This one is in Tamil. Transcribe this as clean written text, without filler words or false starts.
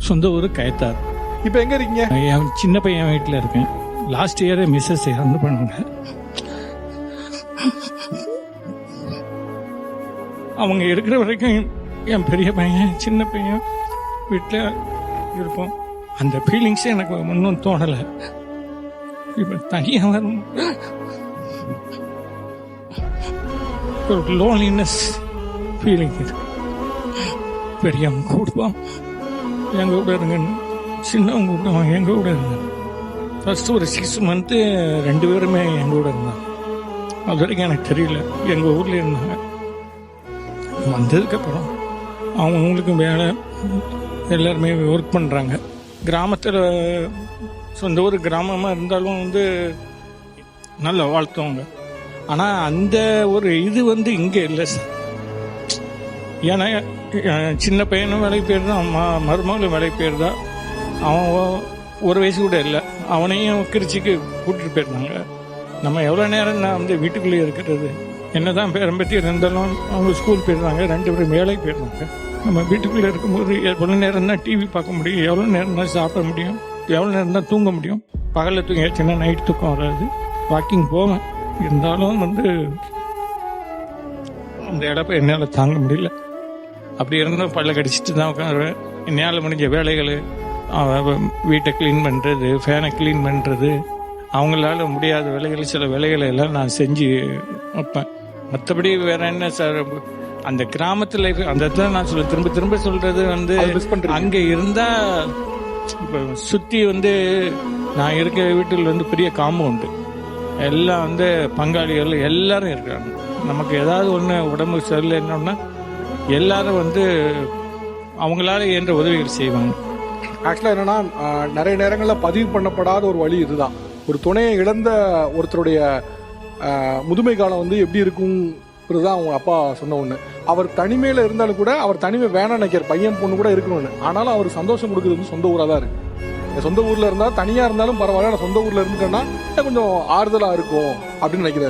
சொந்த ஊர் கயத்தார். இப்போ எங்க இருக்கீங்க? என் சின்ன பையன் வீட்டில் இருக்கேன். லாஸ்ட் இயரே மிஸ்ஸஸ் இறந்து பண்ணாங்க. அவங்க இருக்கிற வரைக்கும் என் பெரிய பையன் சின்ன பையன் வீட்டில் இருப்போம். அந்த ஃபீலிங்ஸே எனக்கு ஒன்றும் தோணலை. இப்போ தனியாக வரும் ஒரு லோன்லினஸ் ஃபீலிங் இது. பெரியவங்க கூடுவான் எங்க கூட இருங்கன்னு, சின்னவங்க கூடுவான் எங்க கூட இருங்க. ஃபர்ஸ்ட் ஒரு 6 months 2 பேருமே எங்க கூட இருந்தாங்க. அது வரைக்கும் எனக்கு தெரியல. எங்கள் ஊரில் இருந்தாங்க. வந்ததுக்கப்புறம் அவங்களுக்கு வேலை, எல்லாருமே ஒர்க் பண்ணுறாங்க. கிராமத்தில் சொந்த ஊர் கிராமமாக இருந்தாலும் நல்லா வாழ்த்துவாங்க. ஆனால் அந்த ஒரு இது இங்கே இல்லை சார். ஏன்னா சின்ன பையனும் வேலைக்கு போயிருந்தான், மருமகளும் வேலைக்கு போயிருந்தா. அவன் 1 வயசு கூட இல்லை. அவனையும் கிரிச்சிக்கு கூட்டிட்டு போயிருந்தாங்க. நம்ம எவ்வளோ நேரம் நான் வீட்டுக்குள்ளேயே இருக்கிறது? என்னதான் பேரம்பத்தி இருந்தாலும் அவங்க ஸ்கூல் போயிருந்தாங்க, 2 பேரும் வேலைக்கு போயிருந்தாங்க. நம்ம வீட்டுக்குள்ளே இருக்கும்போது எவ்வளோ நேரம் தான் டிவி பார்க்க முடியும், எவ்வளோ நேரம் தான் சாப்பிட முடியும், எவ்வளோ நேரம் தான் தூங்க முடியும்? பகலில் தூங்கியாச்சுன்னா நைட் தூக்கம் வராது. வாக்கிங் போவேன், இருந்தாலும் அந்த இடப்ப என்னால் தாங்க முடியல. அப்படி இருந்தால் பல்ல கடிச்சிட்டு தான் உட்காருவேன். என்னால் முடிஞ்ச வேலைகள், வீட்டை க்ளீன் பண்ணுறது, ஃபேனை க்ளீன் பண்ணுறது, அவங்களால முடியாத வேலைகள், சில வேலைகளை எல்லாம் நான் செஞ்சு வைப்பேன். மற்றபடி வேற என்ன சார், அந்த கிராமத்தில் அந்த இடத்துல நான் திரும்ப திரும்ப சொல்றது அங்கே இருந்தால் இப்போ சுற்றி நான் இருக்கிற வீட்டில் பெரிய காம்பவுண்டு, எல்லாம் பங்காளிகள் எல்லாரும் இருக்கிறாங்க. நமக்கு ஏதாவது ஒன்று உடம்பு சரியில்லைன்னா எல்லாரும் அவங்களால இயன்ற உதவிகள் செய்வாங்க. ஆக்சுவலாக என்னன்னா, நிறைய நேரங்களில் பதிவு பண்ணப்படாத ஒரு வழி இதுதான். ஒரு துணையை இழந்த ஒருத்தருடைய முதுமை காலம் எப்படி இருக்குங்கிறது அவங்க அப்பா சொன்ன ஒன்று. அவர் தனிமையில் இருந்தாலும் கூட அவர் தனிமை வேணாம் நினைக்கிற பையன் பொண்ணு கூட இருக்கணும்னு. ஆனாலும் அவர் சந்தோஷம் கொடுக்குறது சொந்த ஊராக தான் இருக்கு. சொந்த ஊரில் இருந்தால் தனியாக இருந்தாலும் பரவாயில்ல, நான் சொந்த ஊரில் இருந்துட்டேன்னா கொஞ்சம் ஆறுதலாக இருக்கும் அப்படின்னு நினைக்கிறாரு.